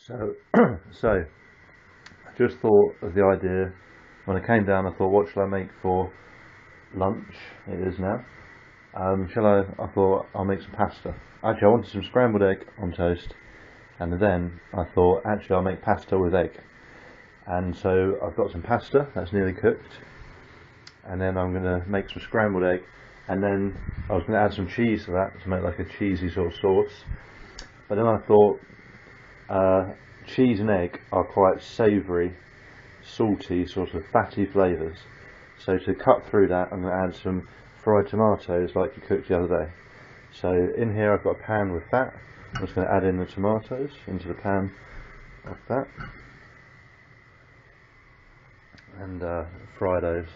So, so I just thought of the idea when I came down. I thought, what shall I make for lunch? It is now. Shall I? I thought I'll make some pasta. Actually, I wanted some scrambled egg on toast, and then I thought, actually, I'll make pasta with egg. And so I've got some pasta that's nearly cooked, and then I'm going to make some scrambled egg, and then I was going to add some cheese to that to make like a cheesy sort of sauce. But then I thought, cheese and egg are quite savoury, salty, sort of fatty flavours. So to cut through that, I'm going to add some fried tomatoes like you cooked the other day. So in here I've got a pan with fat. I'm just going to add in the tomatoes into the pan like that, and fry those.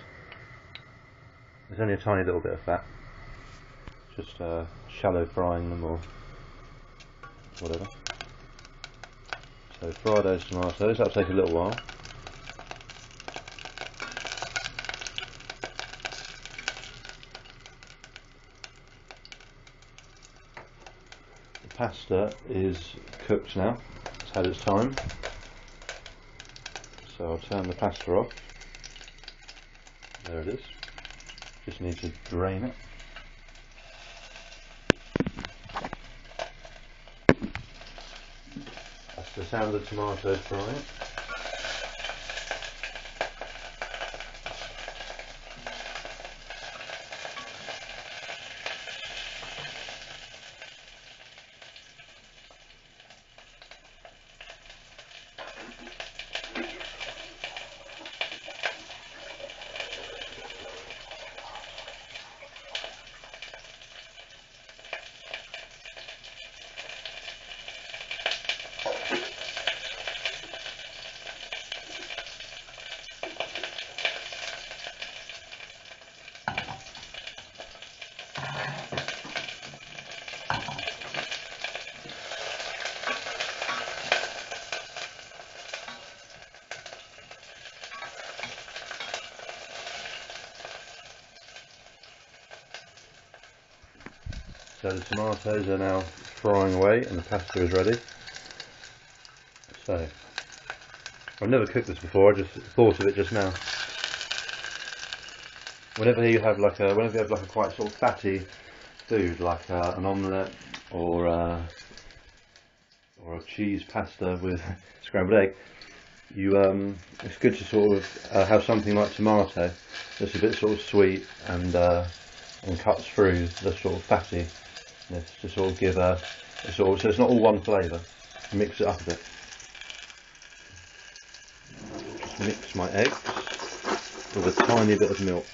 There's only a tiny little bit of fat, just shallow frying them or whatever. So fry those tomatoes, that'll take a little while. The pasta is cooked now, it's had its time. So I'll turn the pasta off. There it is. Just need to drain it. That's the sound of the tomatoes frying. So the tomatoes are now frying away and the pasta is ready. So I've never cooked this before, I just thought of it just now. Whenever you have like a quite sort of fatty food, like an omelette or a cheese pasta with scrambled egg, it's good to sort of have something like tomato that's a bit sort of sweet and cuts through the sort of fatty. To sort of give so it's not all one flavour. Mix it up a bit. Just mix my eggs with a tiny bit of milk.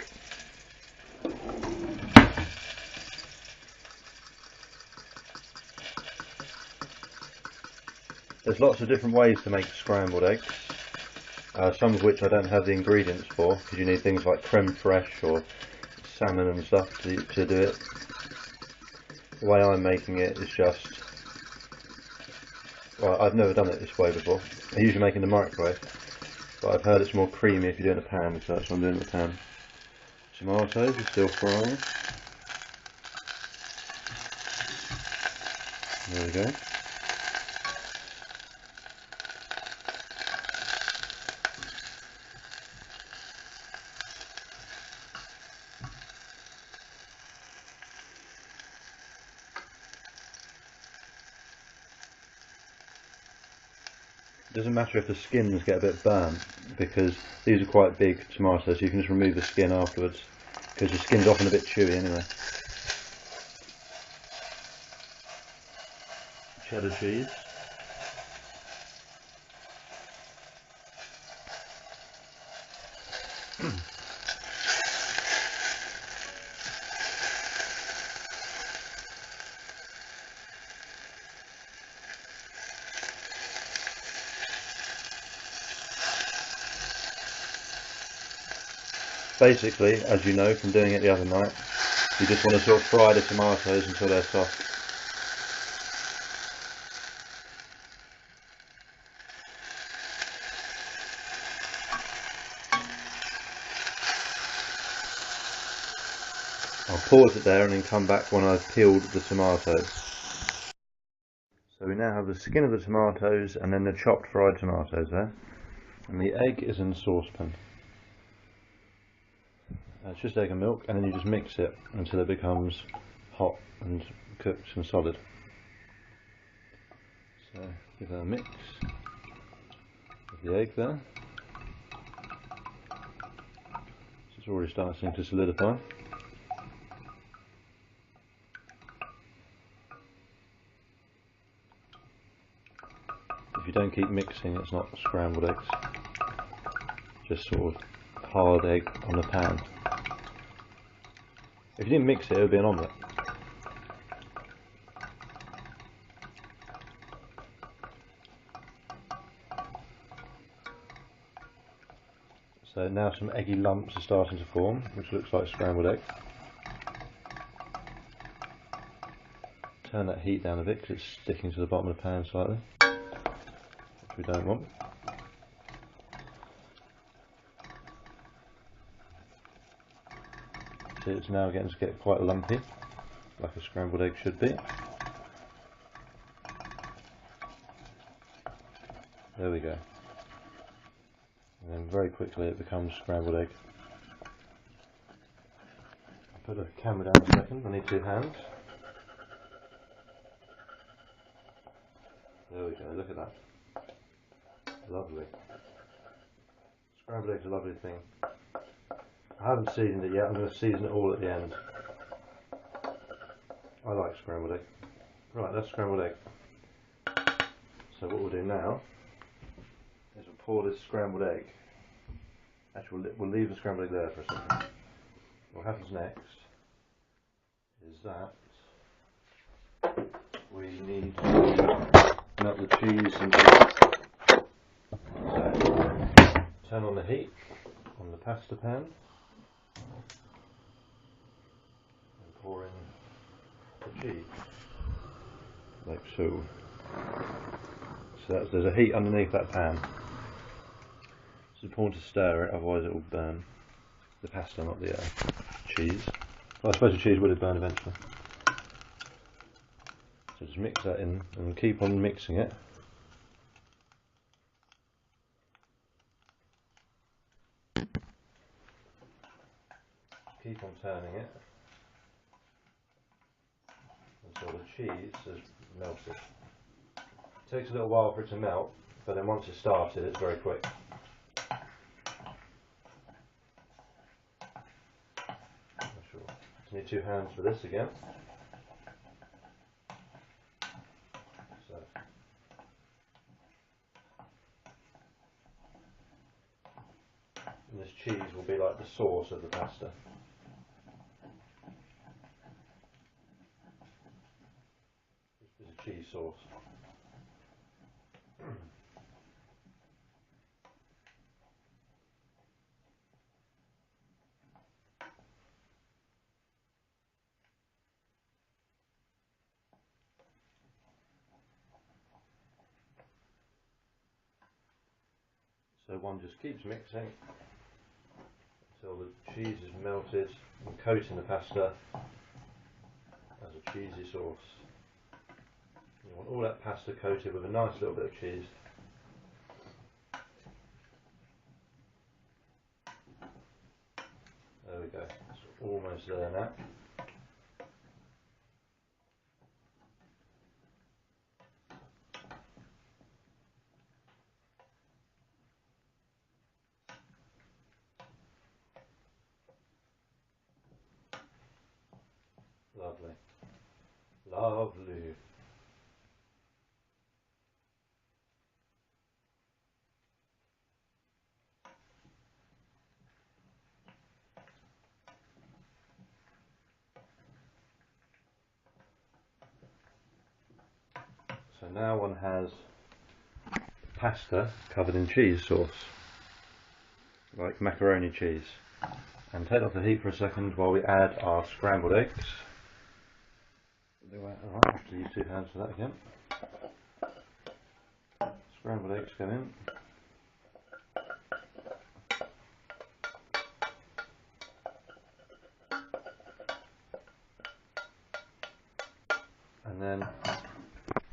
There's lots of different ways to make scrambled eggs, some of which I don't have the ingredients for, because you need things like creme fraiche or salmon and stuff to do it. The way I'm making it is just, well, I've never done it this way before. I usually make it in the microwave, but I've heard it's more creamy if you do it in a pan, so that's what I'm doing in the pan. Tomatoes are still frying. There we go. It doesn't matter if the skins get a bit burnt, because these are quite big tomatoes, so you can just remove the skin afterwards, because the skin's often a bit chewy anyway. Cheddar cheese. Basically, as you know from doing it the other night, you just want to sort of fry the tomatoes until they're soft. I'll pause it there and then come back when I've peeled the tomatoes. So we now have the skin of the tomatoes and then the chopped fried tomatoes there. And the egg is in the saucepan. It's just egg and milk, and then you just mix it until it becomes hot and cooked and solid. So give that a mix with the egg there. It's already starting to solidify. If you don't keep mixing, it's not scrambled eggs, just sort of hard egg on the pan. If you didn't mix it, it would be an omelette. So now some eggy lumps are starting to form, which looks like scrambled egg. Turn that heat down a bit because it's sticking to the bottom of the pan slightly, which we don't want. See, it's now getting to get quite lumpy, like a scrambled egg should be. There we go. And then very quickly it becomes scrambled egg. I'll put the camera down a second, I need two hands. There we go, look at that. Lovely. Scrambled egg's a lovely thing. I haven't seasoned it yet, I'm going to season it all at the end. I like scrambled egg. Right, that's scrambled egg. So what we'll do now is we'll pour this scrambled egg. Actually, we'll leave the scrambled egg there for a second. What happens next is that we need to melt the cheese and so turn on the heat on the pasta pan and pour in the cheese like so. So there's a heat underneath that pan. It's important to stir it, otherwise it will burn the pasta, not the cheese. Well, I suppose the cheese would burn eventually. So just mix that in and keep on mixing it. Keep on turning it until the cheese is melted. It takes a little while for it to melt, but then once it's started, it's very quick. Just need two hands for this again. So, and this cheese will be like the sauce of the pasta. This is a cheese sauce. So one just keeps mixing until the cheese is melted and coating the pasta as a cheesy sauce. You want all that pasta coated with a nice little bit of cheese. There we go, it's almost there now. Lovely. Lovely. So now one has pasta covered in cheese sauce, like macaroni cheese. And take off the heat for a second while we add our scrambled eggs. Alright, I have to use two hands for that again. Scrambled eggs go in. And then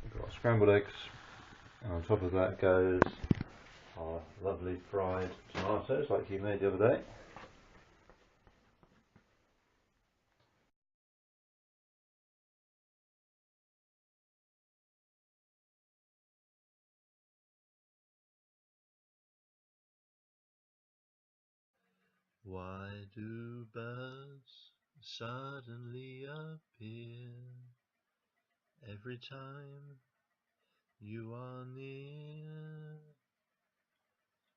we've got scrambled eggs, and on top of that goes our lovely fried tomatoes like you made the other day. Why do birds suddenly appear every time you are near?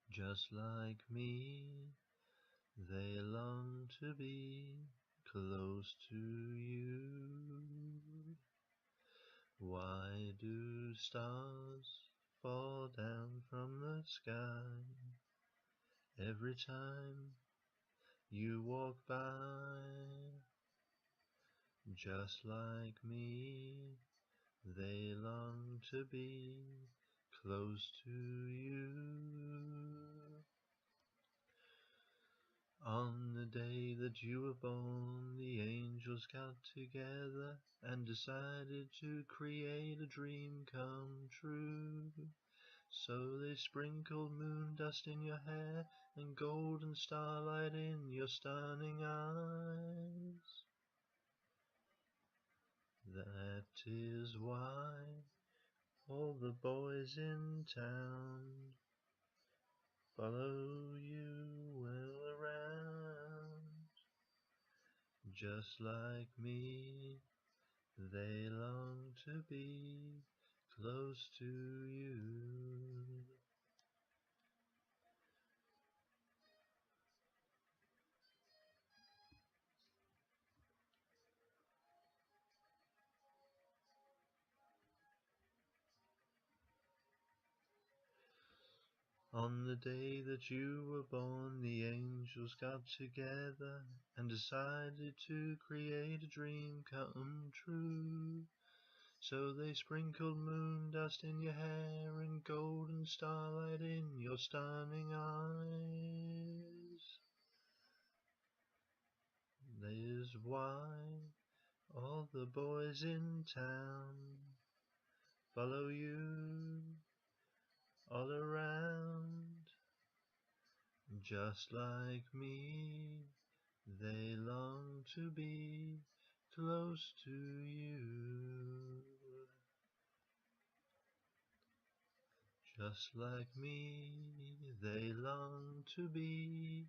Just like me, they long to be close to you. Why do stars fall down from the sky every time you walk by? Just like me, they long to be close to you. On the day that you were born, the angels got together and decided to create a dream come true. So they sprinkled moon dust in your hair and golden starlight in your stunning eyes. That is why all the boys in town follow you well around. Just like me, they long to be close to you. On the day that you were born, the angels got together and decided to create a dream come true. So they sprinkled moon dust in your hair and golden starlight in your stunning eyes. That is why all the boys in town follow you all around. Just like me, they long to be close to you. Just like me, they long to be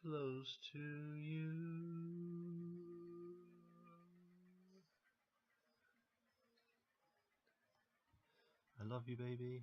close to you. I love you, baby.